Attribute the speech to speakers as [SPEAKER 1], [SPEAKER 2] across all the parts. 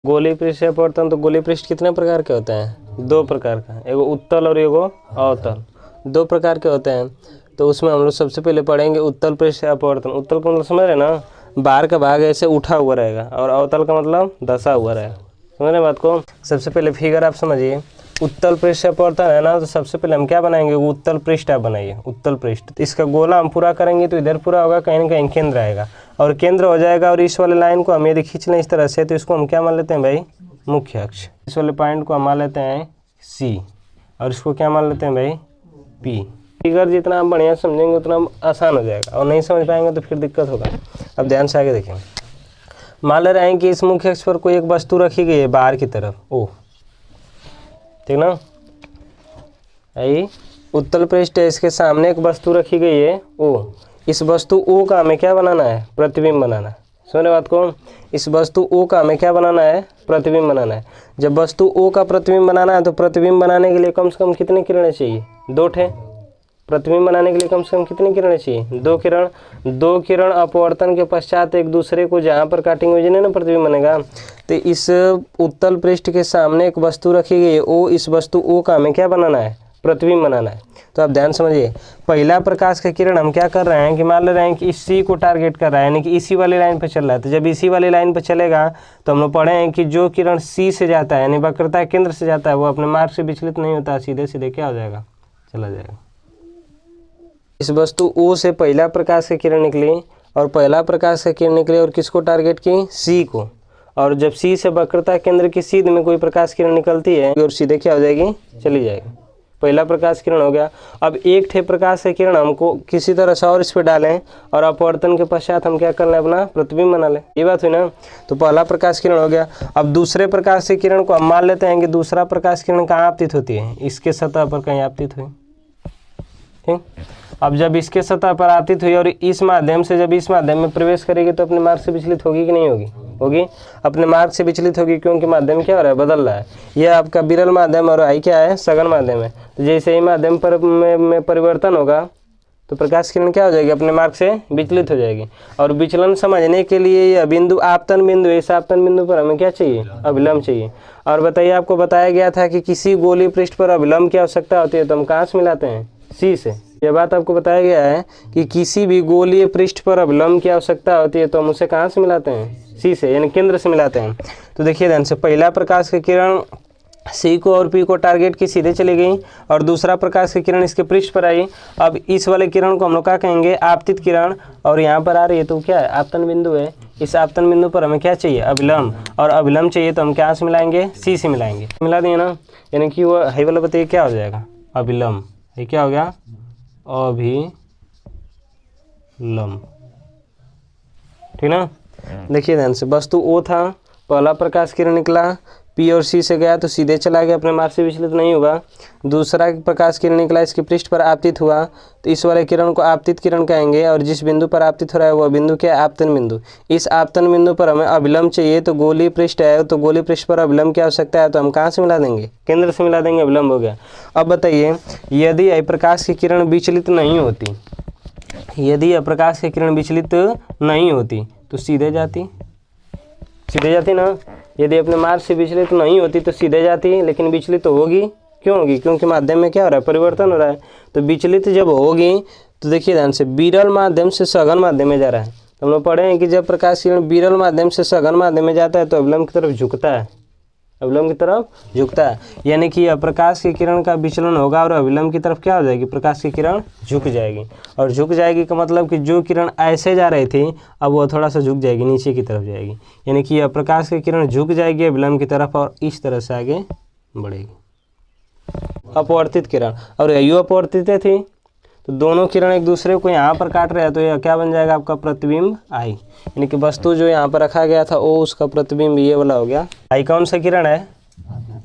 [SPEAKER 1] गोलीय पृष्ठ से अपवर्तन, तो गोलीय पृष्ठ कितने प्रकार के होते हैं? 2 प्रकार का, एगो उत्तल और एगो अवतल, 2 प्रकार के होते हैं। तो उसमें हम लोग सबसे पहले पढ़ेंगे उत्तल पृष्ठ से अपवर्तन। उत्तल का मतलब समझ रहे ना, बाहर का भाग ऐसे उठा हुआ रहेगा, और अवतल का मतलब धंसा हुआ रहेगा। समझ रहे बात को? सबसे पहले फिगर आप समझिए, उत्तल पृष्ठ से अपवर्तन है ना, तो सबसे पहले हम क्या बनाएंगे? उत्तल पृष्ठ आप बनाइए, उत्तल पृष्ठ। तो इसका गोला हम पूरा करेंगे तो इधर पूरा होगा, कहीं ना कहीं केंद्र आएगा और केंद्र हो जाएगा। और इस वाले लाइन को हम यदि खींच लें इस तरह से, तो इसको हम क्या मान लेते हैं भाई? मुख्य अक्ष। इस वाले पॉइंट को हम मान लेते हैं C, और इसको क्या मान लेते हैं भाई? P। फिगर जितना हम बढ़िया समझेंगे उतना आसान हो जाएगा, और नहीं समझ पाएंगे तो फिर दिक्कत होगा। अब ध्यान से आगे देखें। मान ले रहे हैं कि इस मुख्य अक्ष पर कोई एक वस्तु रखी गई है बाहर की तरफ, O, ठीक ना? आई उत्तल पृष्ठ है, इसके सामने एक वस्तु रखी गई है O। इस वस्तु O का हमें क्या बनाना है? प्रतिबिंब बनाना है। सुने बात को? इस वस्तु O का हमें क्या बनाना है? प्रतिबिंब बनाना है। जब वस्तु O का प्रतिबिंब बनाना है तो प्रतिबिंब बनाने के लिए कम से कम कितनी किरणें चाहिए? 2 ठे। प्रतिबिंब बनाने के लिए कम से कम कितनी किरणें चाहिए? 2 किरण। 2 किरण अपवर्तन के पश्चात एक दूसरे को जहाँ पर काटेंगे वही ना प्रतिबिंब बनेगा। तो इस उत्तल पृष्ठ के सामने एक वस्तु रखी गई है O। इस वस्तु O का हमें क्या बनाना है? प्रतिबिंब बनाना है। तो आप ध्यान समझिए, पहला प्रकाश का किरण हम क्या कर रहे हैं कि मान ले रहे हैं कि इस C को टारगेट कर रहा है, यानी कि इसी वाली लाइन पर चल रहा है। तो जब इसी वाली लाइन पर चलेगा तो हम लोग पढ़े हैं कि जो किरण C से जाता है, यानी वक्रता केंद्र से जाता है, वो अपने मार्ग से विचलित नहीं होता, सीधे सीधे क्या हो जाएगा? चला जाएगा। इस वस्तु O से पहला प्रकाश की किरण निकली, और पहला प्रकाश की किरण निकली और किसको टारगेट की? C को। और जब C से वक्रता केंद्र की सीध में कोई प्रकाश किरण निकलती है और सीधे क्या हो जाएगी? चली जाएगी। पहला प्रकाश किरण हो गया। अब एक ठे प्रकाश की किरण हमको किसी तरह से और इस पर डालें, और अपवर्तन के पश्चात हम क्या कर लें? अपना प्रतिबिंब बना लें। ये बात हुई ना? तो पहला प्रकाश किरण हो गया। अब दूसरे प्रकाश की किरण को हम मान लेते हैं कि दूसरा प्रकाश किरण कहाँ आपतित होती है? इसके सतह पर कहीं आपतित हुई, ठीक। अब जब इसके सतह पर आपतित हुई और इस माध्यम से जब इस माध्यम में प्रवेश करेगी तो अपने मार्ग से विचलित होगी कि नहीं होगी? होगी। अपने मार्ग से विचलित होगी, क्योंकि माध्यम क्या हो रहा है? बदल रहा है। यह आपका विरल माध्यम और I क्या है? सघन माध्यम है। तो जैसे ही माध्यम पर में परिवर्तन होगा तो प्रकाश किरण क्या हो जाएगी? अपने मार्ग से विचलित हो जाएगी। और विचलन समझने के लिए यह बिंदु आपतन बिंदु है। इस आपतन बिंदु पर हमें क्या चाहिए? अभिलंब चाहिए। और बताइए, आपको बताया गया था कि किसी गोलीय पृष्ठ पर अभिलंब की आवश्यकता होती है, तो हम कहाँ से मिलाते हैं? C से। यह बात आपको बताया गया है कि किसी भी गोलीय पृष्ठ पर अभिलंब की आवश्यकता होती है, तो हम उसे कहाँ से मिलाते हैं? C से, यानी केंद्र से मिलाते हैं। तो देखिए ध्यान से, पहला प्रकाश की किरण C को और P को टारगेट की सीधे चली गई, और दूसरा प्रकाश की किरण इसके पृष्ठ पर आई। अब इस वाले किरण को हम लोग क्या कहेंगे? आपतित किरण। और यहाँ पर आ रही है तो क्या है? आपतन बिंदु है। इस आपतन बिंदु पर हमें क्या चाहिए? अभिलंब। और अभिलंब चाहिए तो हम क्या से मिलाएंगे? C से मिलाएंगे। मिला दिए ना, यानी कि वो हाई वाला बताइए क्या हो जाएगा? अभिलंब। ये क्या हो गया? अभिलंब, ठीक ना? देखिए ध्यान से, वस्तु O था, पहला प्रकाश किरण निकला, P और C से गया तो सीधे चला गया, अपने मार्ग से विचलित नहीं होगा। दूसरा प्रकाश किरण निकला, इसके पृष्ठ पर आपतित हुआ, तो इस वाले किरण को आपतित किरण कहेंगे। और जिस बिंदु पर आपतित हो रहा है वह बिंदु क्या है? आपतन बिंदु। इस आपतन बिंदु पर हमें अभिलंब चाहिए, तो गोलीय पृष्ठ है, तो गोलीय पृष्ठ पर अभिलंब की आवश्यकता है, तो हम कहाँ से मिला देंगे? केंद्र से मिला देंगे, अभिलंब हो गया। अब बताइए, यदि प्रकाश की किरण विचलित नहीं होती, यदि प्रकाश की किरण विचलित नहीं होती तो सीधे जाती, सीधे जाती ना। यदि अपने मार्ग से विचलित नहीं होती तो सीधे जाती, लेकिन विचलित तो होगी। क्यों होगी? क्योंकि माध्यम में क्या हो रहा है? परिवर्तन हो रहा है। तो विचलित जब होगी तो देखिए ध्यान से, विरल माध्यम से सघन माध्यम में जा रहा है। तो हम लोग पढ़े हैं कि जब प्रकाश किरण विरल माध्यम से सघन माध्यम में जाता है तो अभिलंब की तरफ झुकता है, अभिलंब की तरफ झुकता है। यानी कि प्रकाश की किरण का विचलन होगा और अभिलंब की तरफ क्या हो जाएगी? प्रकाश की किरण झुक जाएगी। और झुक जाएगी का मतलब कि जो किरण ऐसे जा रही थी अब वो थोड़ा सा झुक जाएगी, नीचे की तरफ जाएगी। यानी कि प्रकाश की किरण झुक जाएगी अभिलंब की तरफ और इस तरह से आगे बढ़ेगी। अपवर्तित किरण, और यही अपवर्तित थी, तो दोनों किरण एक दूसरे को यहाँ पर काट रहे हैं, तो यह क्या बन जाएगा? आपका प्रतिबिंब I। यानी कि वस्तु जो यहाँ पर रखा गया था O, उसका प्रतिबिंब ये वाला हो गया। I कौन सा किरण है?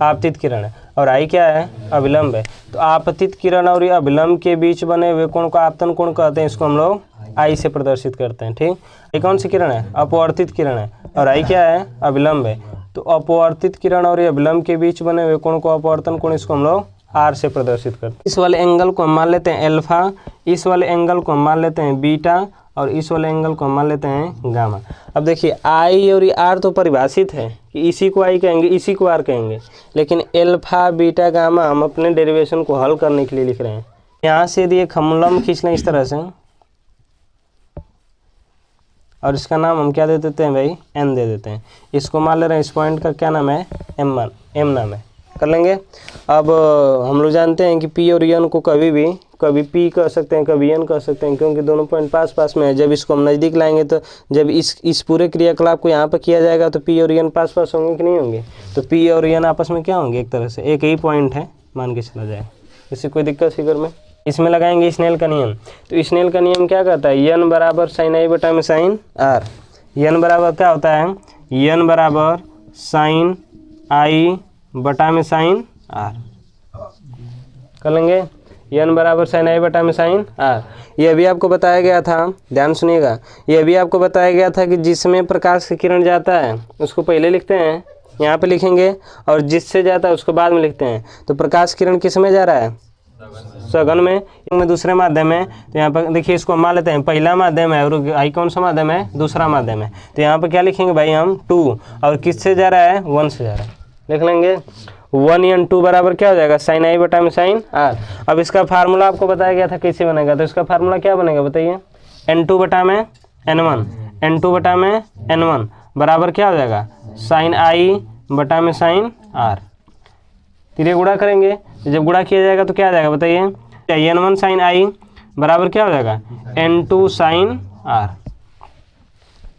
[SPEAKER 1] आपतित किरण है। और I क्या है? अभिलंब है। तो आपतित किरण और अभिलंब के बीच बने हुए कोण को आपतन कोण कहते हैं। इसको हम लोग I से प्रदर्शित करते हैं, ठीक। I कौन सी किरण है? अपवर्तित किरण है। और I क्या है? अभिलंब है। तो अपवर्तित किरण और अभिलंब के बीच बने हुए कोण को अपवर्तन कोण, इसको हम लोग R से प्रदर्शित करते हैं। इस वाले एंगल को हम मान लेते हैं अल्फा, इस वाले एंगल को हम मान लेते हैं बीटा, और इस वाले एंगल को हम मान लेते हैं गामा। अब देखिए I और R तो परिभाषित है, कि इसी को आई कहेंगे, इसी को आर कहेंगे, लेकिन एल्फा बीटा गामा हम अपने डेरिवेशन को हल करने के लिए लिख रहे हैं। यहाँ से यदि एक हम लंब खींच लें इस तरह से, और इसका नाम हम क्या दे देते हैं भाई, एन दे देते हैं। इसको मान ले रहे हैं, इस पॉइंट का क्या नाम है, एम नाम है, कर लेंगे। अब हम लोग जानते हैं कि पी और एन को कभी पी कह सकते हैं, कभी एन कह सकते हैं, क्योंकि दोनों पॉइंट पास पास में है। जब इसको हम नज़दीक लाएंगे तो जब इस पूरे क्रियाकलाप को यहाँ पर किया जाएगा तो पी और एन पास पास होंगे कि नहीं होंगे, तो पी और एन आपस में क्या होंगे, एक तरह से एक ही पॉइंट है मान के चला जाए। इससे कोई दिक्कत फिगर में, इसमें लगाएंगे स्नेल का नियम। तो स्नेल का नियम क्या कहता है, एन बराबर साइन आई बटा में साइन आर। एन बराबर क्या होता है, एन बराबर साइन आई बटा में साइन आर, कर लेंगे। एन बराबर साइन आई बटा में साइन आर। यह भी आपको बताया गया था, ध्यान सुनिएगा, यह भी आपको बताया गया था कि जिसमें प्रकाश की किरण जाता है उसको पहले लिखते हैं, यहाँ पे लिखेंगे, और जिससे जाता है उसको बाद में लिखते हैं। तो प्रकाश किरण किस में जा रहा है, सघन में दूसरे माध्यम में। तो यहाँ पर देखिए, इसको मान लेते हैं पहला माध्यम है और आई कौन सा माध्यम है, दूसरा माध्यम है। तो यहाँ पर क्या लिखेंगे भाई हम 2, और किससे जा रहा है, 1 से जा रहा है, लिख लेंगे 1 n 2 बराबर क्या हो जाएगा, साइन आई बटा में साइन आर। अब इसका फार्मूला आपको बताया गया था कैसे बनेगा, तो इसका फार्मूला क्या बनेगा बताइए, n2 बटा में n1, n2 बटा में n1 बराबर क्या हो जाएगा, साइन आई बटा में साइन आर। तीरे गुणा करेंगे, जब गुणा किया जाएगा तो क्या आ जाएगा बताइए, n1 साइन आई बराबर क्या हो जाएगा, n2 साइन आर।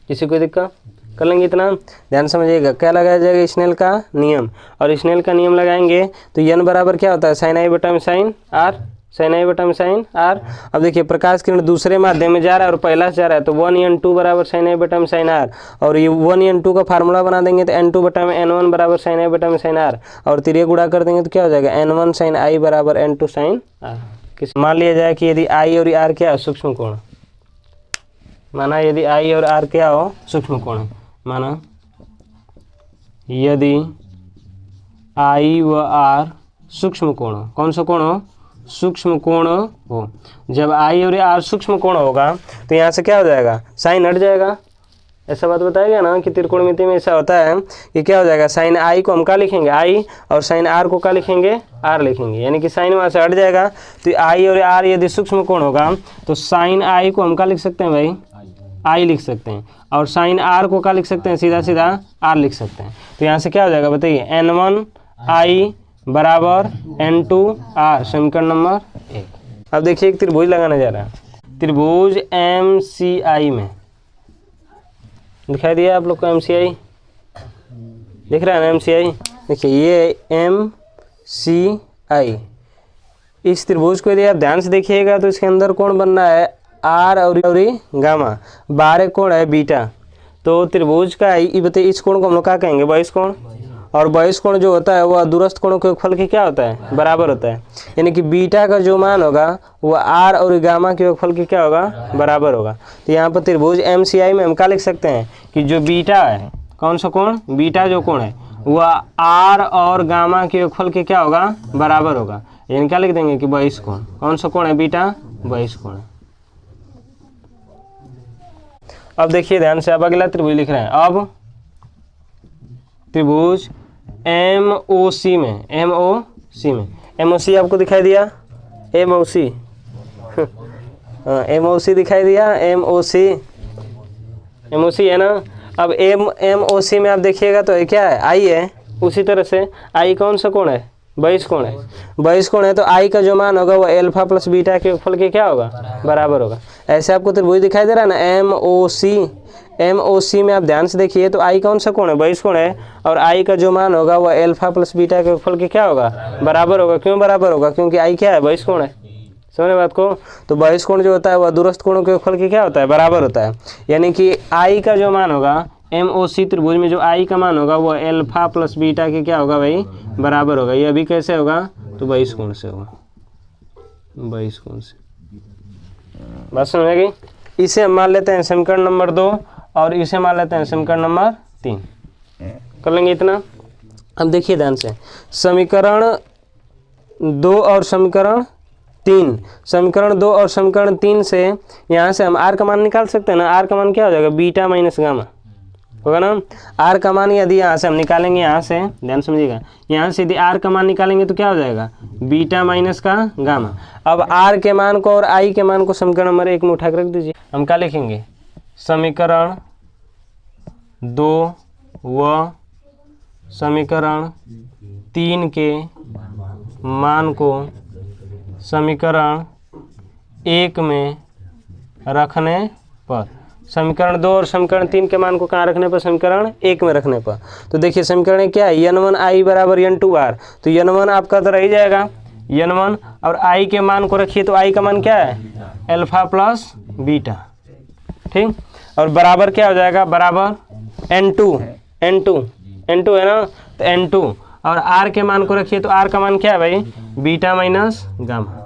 [SPEAKER 1] किसी कोई दिक्कत, कर लेंगे इतना, ध्यान समझिएगा। क्या लगाया जाएगा, स्नेल का नियम, और स्नेल का नियम लगाएंगे तो n बराबर क्या होता है, साइन आई बटा में साइन आर, साइन आई बटा में साइन आर। अब देखिए प्रकाश किरण दूसरे माध्यम में जा रहा है और पहला से जा रहा है, तो 1 n 2 बराबर साइन आई बटा में साइन आर, और ये 1 n 2 का फार्मूला बना देंगे तो n2 बटा में n1 बराबर साइन आई बटा में साइन आर, और तिरिया गुणा कर देंगे तो क्या हो जाएगा, n1 साइन आई बराबर n2 साइन आर। मान लिया जाए कि यदि आई और आर क्या है, सूक्ष्म कोण, माना यदि आई और आर क्या हो, सूक्ष्म कोण है, माना यदि आई व आर सूक्ष्म कोण हो, कौन सा कोण हो, सूक्ष्म कोण हो। जब आई और आर सूक्ष्म कोण होगा तो यहाँ से क्या हो जाएगा, साइन हट जाएगा। ऐसा बात बताया गया ना कि त्रिकोणमिति में ऐसा होता है कि क्या हो जाएगा, साइन आई को हम क्या लिखेंगे, आई, और साइन आर को क्या लिखेंगे, आर लिखेंगे, यानी कि साइन वहाँ से हट जाएगा। तो आई और आर यदि सूक्ष्म कोण होगा तो साइन आई को हम क्या लिख सकते हैं भाई, आई लिख सकते हैं, और साइन आर को क्या लिख सकते हैं, सीधा सीधा आर लिख सकते हैं। तो यहाँ से क्या हो जाएगा बताइए, n1 आई बराबर n2 आर, समीकरण नंबर 1। अब देखिए एक त्रिभुज लगाने जा रहा है, त्रिभुज MCI में दिखाई दिया आप लोग को, MCI दिख रहा है ना, MCI देखिए ये MCI। इस त्रिभुज को यदि आप ध्यान से देखिएगा तो इसके अंदर कौन बन रहा है, आर और गामा, बाहर कोण है बीटा। तो त्रिभुज का बताइए इस कोण को हम लोग क्या कहेंगे, बहिष कोण, और बहिष कोण जो होता है वह दूरस्थ कोणों के योगफल के क्या होता है, बराबर होता है। यानी कि बीटा का जो मान होगा वह आर और गामा के योगफल के क्या होगा, बराबर होगा। तो यहाँ पर त्रिभुज MCI में हम क्या लिख सकते हैं कि जो बीटा है, कौन सा कोण, बीटा जो कोण है वह आर और गामा के योगफल के क्या होगा, बराबर होगा। यानी क्या लिख देंगे कि बहिष कोण, कौन सा कोण है, बीटा, बहिष कोण। अब देखिए ध्यान से, अब अगला त्रिभुज लिख रहे हैं। अब त्रिभुज MOC में, MOC आपको दिखाई दिया, MOC MOC दिखाई दिया, MOC है ना। अब MOC में आप देखिएगा तो क्या है, आई है। उसी तरह से आई कौन सा कोण है, बहिष कोण है, बहिष कोण है, तो आई का जो मान होगा वो एल्फा प्लस बीटा के योगफल के क्या होगा, बराबर होगा। ऐसे आपको त्रिभुज दिखाई दे रहा है ना, MOC में आप ध्यान से देखिए तो आई कौन सा कोण है, बहिष कोण है, और आई का जो मान होगा वो एल्फा प्लस बीटा के योगफल के क्या होगा, बराबर होगा। क्यों बराबर होगा, क्योंकि आई क्या है, बहिष कोण है। समझे बात को। तो बहिष कोण जो होता है वह दूरस्थ कोणों के योगफल के क्या होता है, बराबर होता है। यानी कि आई का जो मान होगा MOC त्रिभुज में जो आई का मान होगा वो एल्फा प्लस बीटा के क्या होगा भाई, बराबर होगा। ये अभी कैसे होगा, तो बहिष कोण से होगा, बहिष कोण से। बात समझ गई। इसे हम मान लेते हैं समीकरण नंबर 2 और इसे मान लेते हैं समीकरण नंबर 3। कर लेंगे इतना। अब देखिए ध्यान से, समीकरण 2 और समीकरण 3, समीकरण 2 और समीकरण 3 से यहाँ से हम आर का मान निकाल सकते हैं ना। आर का मान क्या हो जाएगा, बीटा माइनस गामा, होगा ना। आर का मान यदि यहाँ से हम निकालेंगे, यहाँ से ध्यान समझिएगा, यहाँ से यदि आर का मान निकालेंगे तो क्या हो जाएगा, बीटा माइनस का गामा। अब आर के मान को और आई के मान को समीकरण नंबर 1 में उठा कर रख दीजिए। हम क्या लिखेंगे, समीकरण 2 व समीकरण 3 के मान को समीकरण 1 में रखने पर, समीकरण 2 और समीकरण 3 के मान को कहाँ रखने पर, समीकरण 1 में रखने पर। तो देखिए समीकरण क्या है, n1i बराबर n2r, तो n1 आपका तो रह जाएगा n1, और i के मान को रखिए तो i का मान क्या है, अल्फा प्लस बीटा, ठीक। और बराबर क्या हो जाएगा, बराबर n2 है ना, तो n2, और r के मान को रखिए तो r का मान क्या है भाई, बीटा माइनस गामा।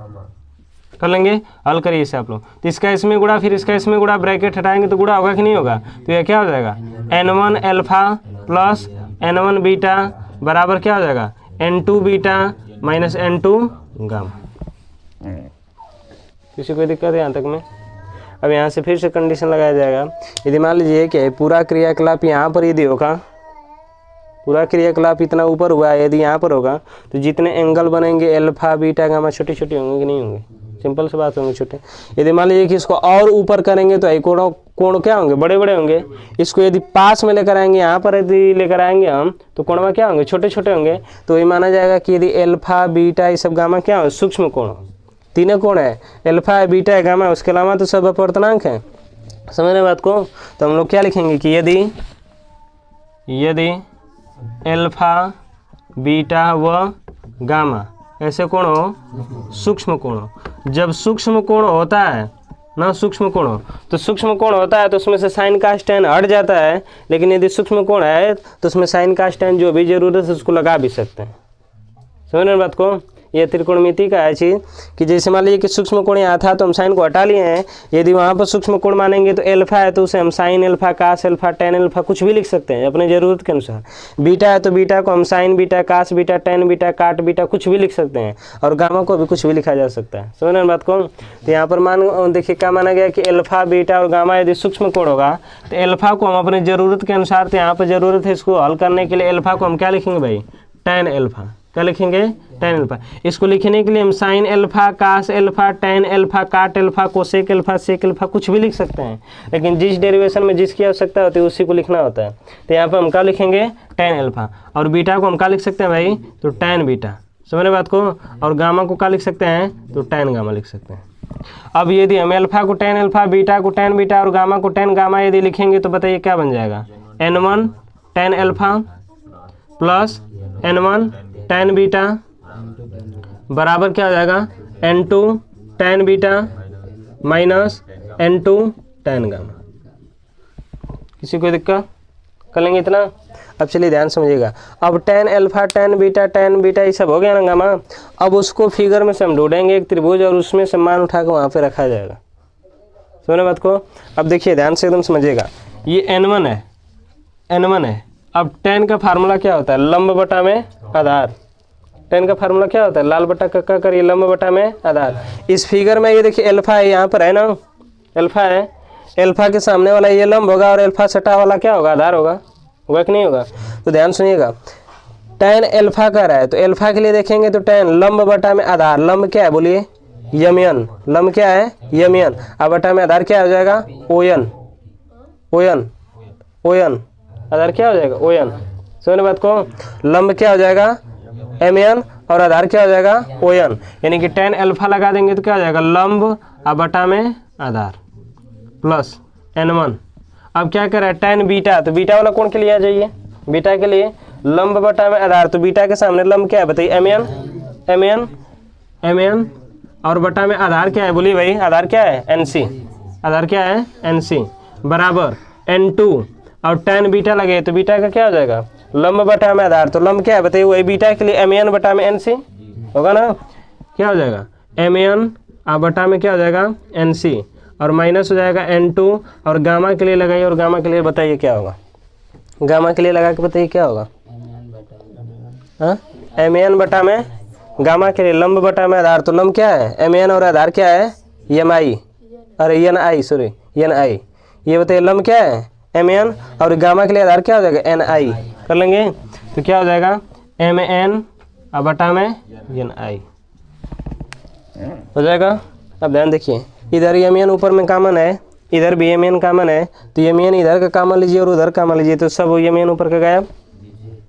[SPEAKER 1] कर लेंगे, हल करिए इसे आप लोग। तो इसका इसमें गुणा, फिर इसका इसमें गुणा, ब्रैकेट हटाएंगे तो गुणा होगा कि नहीं होगा, तो यह क्या हो जाएगा, n1 alpha plus n1 beta बराबर क्या हो जाएगा, n2 beta minus n2 gamma. किसी कोई दिक्कत है यहाँ तक में? अब यहाँ से फिर से कंडीशन लगाया जाएगा। यदि मान लीजिए कि पूरा क्रियाकलाप यहाँ पर यदि होगा, पूरा क्रियाकलाप इतना ऊपर हुआ है, यदि यहाँ पर होगा तो जितने एंगल बनेंगे अल्फा बीटा गामा छोटे छोटे होंगे कि नहीं होंगे, सिंपल सी बात होंगे छोटे। यदि मान लीजिए कि इसको और ऊपर करेंगे तो ये कोण क्या होंगे, बड़े बड़े होंगे। इसको यदि पास में लेकर आएंगे, यहाँ पर यदि लेकर आएंगे हम, तो कोण में क्या होंगे, छोटे छोटे होंगे। तो ये माना जाएगा कि यदि अल्फा बीटा ये सब गामा क्या हो, सूक्ष्म कोण, तीनों कोण है, अल्फा है बीटा है गामा, उसके अलावा तो सब अपवर्तनांक है। समझ रहे बात को? तो हम लोग क्या लिखेंगे कि यदि अल्फा बीटा व गामा ऐसे कोण हो, सूक्ष्म कोण हो। जब सूक्ष्म कोण होता है ना, सूक्ष्म कोण हो, तो सूक्ष्म कोण होता है तो उसमें से साइन का स्टैन हट जाता है, लेकिन यदि सूक्ष्म कोण है तो उसमें साइन का स्टैन जो भी जरूरत है उसको लगा भी सकते हैं। समझ रहे बात को? यह त्रिकोणमिति का है चीज़ कि जैसे मान लीजिए कि सूक्ष्म कोण यहाँ था तो हम साइन को हटा लिए हैं, यदि वहाँ पर सूक्ष्म कोण मानेंगे तो अल्फा है तो उसे हम sine alpha, cos alpha, tan alpha कुछ भी लिख सकते हैं अपने ज़रूरत के अनुसार। बीटा है तो बीटा को हम sine beta, cos beta, tan beta, cot beta कुछ भी लिख सकते हैं, और गामा को भी कुछ भी लिखा जा सकता है। समझ रहे बात को? तो यहाँ पर मान देखिए क्या माना गया कि अल्फा बीटा और गामा यदि सूक्ष्म कोण होगा तो अल्फा को हम अपनी ज़रूरत के अनुसार, तो यहाँ पर ज़रूरत है इसको हल करने के लिए, अल्फा को हम क्या लिखेंगे भाई, टेन अल्फा। क्या लिखेंगे, टेन अल्फा। इसको लिखने के लिए हम sine alpha, cos alpha, tan alpha, cot alpha, cosec alpha, sec alpha कुछ भी लिख सकते हैं, लेकिन जिस डेरिवेशन में जिसकी आवश्यकता होती है उसी को लिखना होता है। तो यहाँ पर हम क्या लिखेंगे, टेन अल्फा, और बीटा को हम क्या लिख सकते हैं भाई, तो टेन बीटा। समझ रहे बात को? और गामा को क्या लिख सकते हैं, तो टेन गामा लिख सकते हैं। अब यदि हम अल्फा को टेन अल्फा, बीटा को टेन बीटा और गामा को टेन गामा यदि लिखेंगे तो बताइए क्या बन जाएगा, n1 tan alpha plus n1 tan beta बराबर क्या हो जाएगा, n2 tan beta minus n2 ten gamma. किसी को दिक्कत? कर लेंगे इतना। अब चलिए ध्यान समझिएगा। अब टेन अल्फा, टेन बीटा ये सब हो गया ना गामा। अब उसको फिगर में से हम ढूंढेंगे एक त्रिभुज, और उसमें से मान उठा कर वहाँ पे रखा जाएगा। सुने बात को? अब देखिए ध्यान से एकदम समझिएगा। ये n1 है। अब टेन का फार्मूला क्या होता है, लंब बटा में आधार। टेन का फार्मूला क्या होता है, लाल बटा कक्का करिए लंब बटा में आधार। इस फिगर में ये देखिए अल्फा है, यहाँ पर है ना, अल्फा है, अल्फा के सामने वाला ये लंब होगा और अल्फा सटा वाला क्या होगा, आधार होगा कि नहीं होगा? तो ध्यान सुनिएगा, टेन अल्फा का रहा है तो अल्फा के लिए देखेंगे तो टेन लंब बटा में आधार, लंब क्या है बोलिए, यमयन, लंब क्या है, यमयन, अब बटा में आधार क्या हो जाएगा, ओयन, आधार क्या हो जाएगा, ओयन। सुनिए बात को, लंब क्या हो जाएगा, एमएन, और आधार क्या हो जाएगा, ओयन। यानी कि टेन अल्फा लगा देंगे तो क्या हो जाएगा, लंब अब बटा में आधार प्लस n1। अब क्या कर रहा है, टेन बीटा, तो बीटा वाला कोण के लिए आ जाइए, बीटा के लिए लंब बटा में आधार, तो बीटा के सामने लंब क्या है बताइए, एमएन, और बटा में आधार क्या है बोलिए भाई, आधार क्या है, एनसी, आधार क्या है, एनसी बराबर n2, और टेन बीटा लगे तो बीटा का क्या हो जाएगा, लंब बटा में आधार, तो लंब क्या है बताइए, वही बीटा के लिए एमएन बटा में एनसी होगा ना, क्या हो जाएगा, एमएन और बटा में क्या हो जाएगा, एनसी, और माइनस हो जाएगा n2, और गामा के लिए लगाइए, और गामा के लिए बताइए क्या होगा, गामा के लिए लगा के बताइए क्या होगा, हाँ, एमएन बटा में गामा के लिए लंब बटा में आधार, तो लंब क्या है, एमएन, और आधार क्या है, एमआई, अरे एनआई, सॉरी एनआई, ये बताइए लंब क्या है, Mn, और गामा के लिए आधार क्या हो जाएगा Ni कर लेंगे, तो क्या हो जाएगा Mn बटा में Ni हो जाएगा। अब ध्यान देखिए, इधर Mn ऊपर में कॉमन है, इधर भी Mn कॉमन है, तो Mn इधर का कॉमन लीजिए और उधर कॉमन लीजिए, तो सब Mn ऊपर का गायब,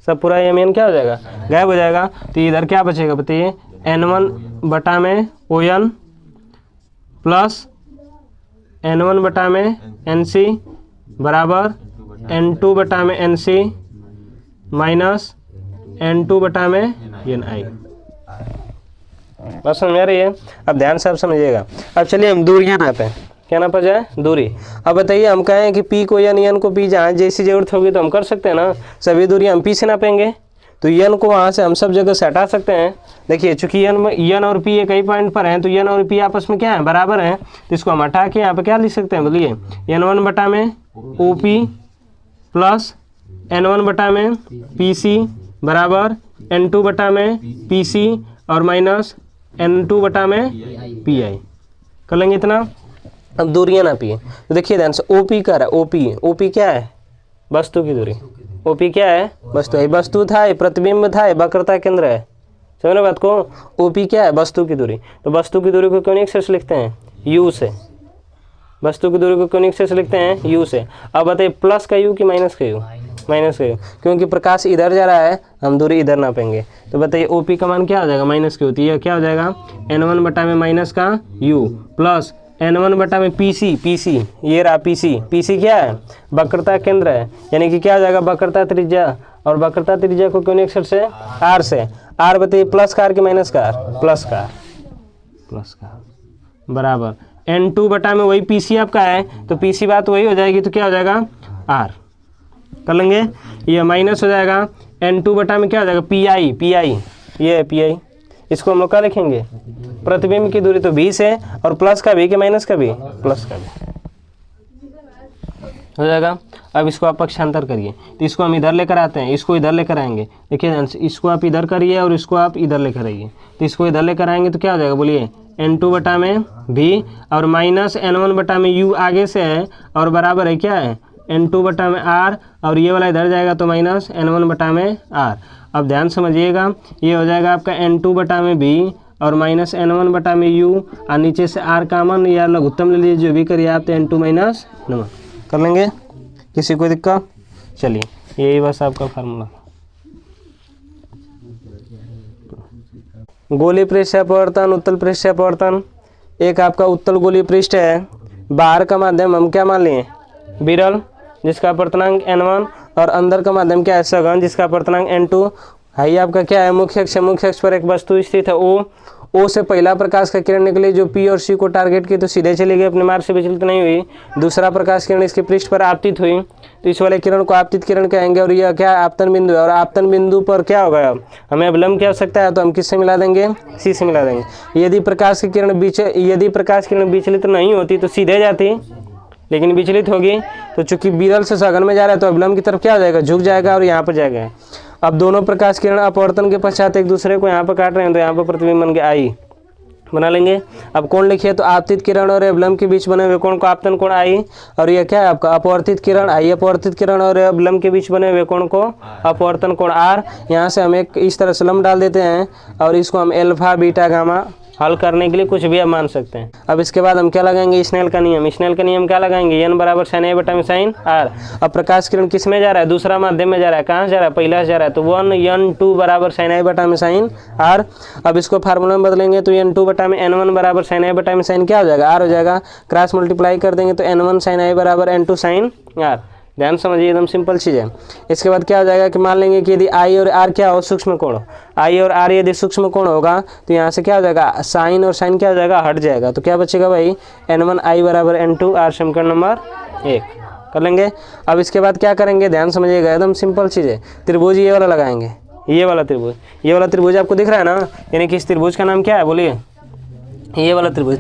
[SPEAKER 1] सब पूरा Mn क्या हो जाएगा गायब हो जाएगा। तो इधर क्या बचेगा बताइए, N1 बटा में On प्लस N1 बटा में Nc बराबर N2 बटा में Nc माइनस N2 बटा में Ni। बस समझ आ रही है। अब ध्यान से आप समझिएगा। अब चलिए हम दूरियां नापे, क्या नापा जाए दूरी। अब बताइए हम कहें कि P को N को P जहाँ जैसी जरूरत होगी तो हम कर सकते हैं ना, सभी दूरियां हम P से नापेंगे, तो N को वहाँ से हम सब जगह से हटा सकते हैं। देखिए चूंकि N और P एक ही पॉइंट पर हैं, तो N और P आपस में क्या है बराबर हैं, तो इसको हम हटा के यहाँ पे क्या लिख सकते हैं बोलिए, N1 बटा में OP प्लस N1 बटा में PC बराबर N2 बटा में PC और माइनस N2 बटा में PI कर लेंगे इतना। अब दूरियां नापिए, तो देखिए ध्यान से OP कर रहा है, OP क्या है वस्तु की दूरी, OP क्या है वस्तु है, वस्तु था ये प्रतिबिंब था ये वक्रता केंद्र है, समझ रहे बात को। OP क्या है वस्तु की दूरी, तो वस्तु की दूरी को कौन अक्षर से लिखते हैं U से, वस्तु की दूरी को कौन अक्षर से लिखते हैं U से। अब बताइए प्लस का U कि माइनस का U, माइनस का U, क्योंकि प्रकाश इधर जा रहा है हम दूरी इधर नापेंगे, तो बताइए OP का मान क्या हो जाएगा माइनस की होती है, क्या हो जाएगा N1 बटा में माइनस का U प्लस N1 बटा में PC ये रहा PC क्या है वक्रता केंद्र है, यानी कि क्या हो जाएगा वक्रता त्रिज्या, और वक्रता त्रिज्या को कौन अक्षर से R से, R बताइए प्लस का R कि माइनस का R, प्लस का बराबर N2 बटा में वही PC आपका है, तो PC बात वही हो जाएगी, तो क्या हो जाएगा R कर लेंगे, ये माइनस हो जाएगा N2 बटा में क्या हो जाएगा PI ये है PI, इसको हम लोग क्या लिखेंगे प्रतिबिंब की दूरी, तो 20 है, और प्लस का भी कि माइनस का भी, प्लस का भी हो जाएगा। अब इसको आप पक्षांतर करिए, तो इसको हम इधर लेकर आते हैं, इसको इधर लेकर आएंगे, देखिए इसको आप इधर करिए और इसको आप इधर लेकर आइए, तो इसको इधर लेकर आएंगे तो क्या हो जाएगा बोलिए N2 बटा में V और माइनस N1 बटा में U आगे से है और बराबर है क्या है N2 बटा में R, और ये वाला इधर जाएगा तो माइनस N1 बटा में R। अब ध्यान समझिएगा, ये हो जाएगा आपका N2 बटा में V और माइनस N1 बटा में U, और नीचे से R कॉमन या लघुत्तम ले लीजिए जो भी करिए आप, तो N2 माइनस N1 कर लेंगे, किसी कोई दिक्कत। चलिए यही बस आपका फार्मूला। गोलीय पृष्ठ अपवर्तन, उत्तल पृष्ठ अपवर्तन। एक आपका उत्तल गोलीय पृष्ठ है, बाहर का माध्यम हम क्या मान लिए विरल जिसका अपवर्तनांक N1, और अंदर का माध्यम क्या है सघन जिसका अपवर्तनांक N2 है। आपका क्या है मुख्य अक्ष पर एक वस्तु स्थित है O से पहला प्रकाश का किरण निकली जो P और C को टारगेट की तो सीधे चली गई, अपने मार्ग से विचलित नहीं हुई। दूसरा प्रकाश किरण इसके पृष्ठ पर आपतित हुई, तो इस वाले किरण को आपतित किरण कहेंगे, और यह क्या आपतन बिंदु है, और आपतन बिंदु पर क्या होगा हमें अवलंब की आवश्यकता है, तो हम किससे मिला देंगे C से मिला देंगे। यदि प्रकाश की किरण विचलित नहीं होती तो सीधे जाती, लेकिन विचलित होगी तो चूंकि विरल से सघन में जा रहा है तो अवलंब की तरफ क्या हो जाएगा झुक जाएगा और यहाँ पर जाएगा। अब दोनों प्रकाश किरण अपवर्तन के पश्चात एक दूसरे को यहाँ पर काट रहे हैं, तो यहाँ पर प्रतिबिंब बन गया I बना लेंगे। अब कोण लिखिए, तो आपतित किरण और अवलंब के बीच बने हुए कोण को आपतन कोण I, और यह क्या है आपका अपवर्तित किरण I, अपवर्तित किरण और अवलंब के बीच बने हुए कोण को अपवर्तन कोण R। यहाँ से हम एक इस तरह से लंब डाल देते हैं और इसको हम अल्फा बीटा गामा हल करने के लिए कुछ भी आप मान सकते हैं। अब इसके बाद हम क्या लगाएंगे स्नेल का नियम क्या लगाएंगे n बराबर sin A बटा में sin R। अब प्रकाश किरण किस में जा रहा है दूसरा माध्यम में जा रहा है, कहाँ जा रहा है पहला से जा रहा है, तो 1n2 बराबर sin A बटा में sin R। अब इसको फार्मूला में बदलेंगे तो n2 बटा में n1 बराबर sin A बटा में sin क्या हो जाएगा R हो जाएगा, क्रॉस मल्टीप्लाई कर देंगे तो n1 sin A बराबर n2 sin R। ध्यान समझिए एकदम सिंपल चीज़ है। इसके बाद क्या हो जाएगा कि मान लेंगे कि यदि I और R क्या हो सूक्ष्म कोण, I और R यदि सूक्ष्म कोण होगा तो यहाँ से क्या हो जाएगा साइन और साइन क्या हो जाएगा हट जाएगा, तो क्या बचेगा भाई n1 I बराबर n2 R समीकरण नंबर 1 कर लेंगे। अब इसके बाद क्या करेंगे ध्यान समझिएगा एकदम सिंपल चीज़ है, त्रिभुज ये वाला लगाएंगे, ये वाला त्रिभुज आपको दिख रहा है ना, यानी कि इस त्रिभुज का नाम क्या है बोलिए, ये वाला त्रिभुज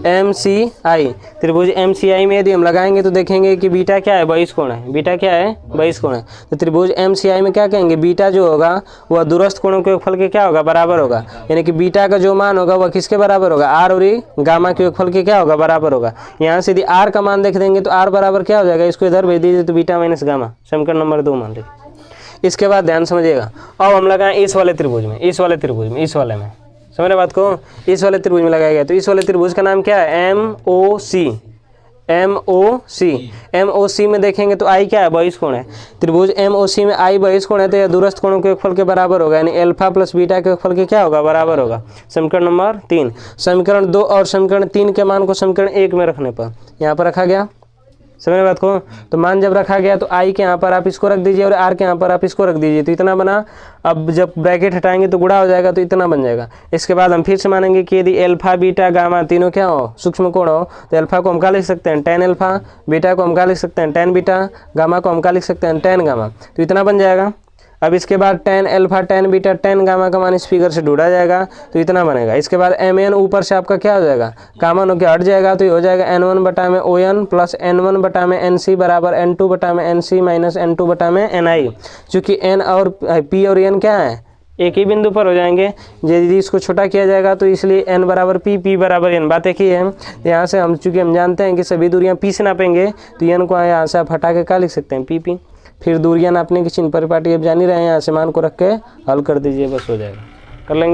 [SPEAKER 1] एम सी आई, त्रिभुज एम सी आई में यदि हम लगाएंगे तो देखेंगे कि बीटा क्या है, 22 कोण है। बीटा क्या है, 22 कोण है। तो त्रिभुज एम सी आई में क्या कहेंगे, बीटा जो होगा वह दूरस्थ कोणों के योगफल के क्या होगा, बराबर होगा। यानी कि बीटा का जो मान होगा वह किसके बराबर होगा, आर और गामा के योगफल के क्या होगा, बराबर होगा। यहाँ से यदि आर का मान देख देंगे तो आर बराबर क्या हो जाएगा, इसको इधर भेज दीजिए तो बीटा माइनस गामा, समीकरण नंबर 2 मान लीजिए। इसके बाद ध्यान समझिएगा, अब हम लगाएं इस वाले त्रिभुज में, इस वाले त्रिभुज में, इस वाले में, समझ रहे बात को, इस वाले त्रिभुज में लगाया गया। तो इस वाले त्रिभुज का नाम क्या है, एम ओ सी। एम ओ सी, एम ओ सी में देखेंगे तो आई क्या है, 22 कोण है। त्रिभुज एम ओ सी में आई 22 कोण है तो यह दूरस्थ कोणों के योगफल के बराबर होगा, यानी अल्फा प्लस बीटा के योगफल के क्या होगा, बराबर होगा। समीकरण नंबर 3। समीकरण 2 और समीकरण 3 के मान को समीकरण 1 में रखने पर यहाँ पर रखा गया, समझ रहे बात को। तो मान जब रखा गया तो आई के यहाँ पर आप इसको रख दीजिए और आर के यहाँ पर आप इसको रख दीजिए, तो इतना बना। अब जब ब्रैकेट हटाएंगे तो गुणा हो जाएगा, तो इतना बन जाएगा। इसके बाद हम फिर से मानेंगे कि यदि अल्फा बीटा गामा तीनों क्या हो, सूक्ष्म कोण हो, तो अल्फा को हम क्या लिख सकते हैं, tan अल्फा, बीटा को हम क्या लिख सकते हैं, tan बीटा, गामा को हम क्या लिख सकते हैं, tan गामा। तो इतना बन जाएगा। अब इसके बाद tan alpha, tan beta, tan gamma का मान इस फिगर से ढूंढा जाएगा, तो इतना बनेगा। इसके बाद mn ऊपर से आपका क्या हो जाएगा, कॉमन होकर हट जाएगा, तो ये हो जाएगा n1 बटा में ON प्लस n1 बटा में NC बराबर n2 बटा में NC माइनस n2 बटा में NI। चूँकि n और p और n क्या है, एक ही बिंदु पर हो जाएंगे। यदि इसको छोटा किया जाएगा तो इसलिए n बराबर p, p बराबर n, बात एक ही है। यहाँ से हम चूँकि हम जानते हैं कि सभी दूरियाँ p से नापेंगे, तो n को यहाँ से आप हटा के क्या लिख सकते हैं, p। फिर दूरियां नापने की चिन्ह परिपाटी अब जान ही रहे हैं, यहाँ से मान को रख के हल कर दीजिए, बस हो जाएगा, कर लेंगे।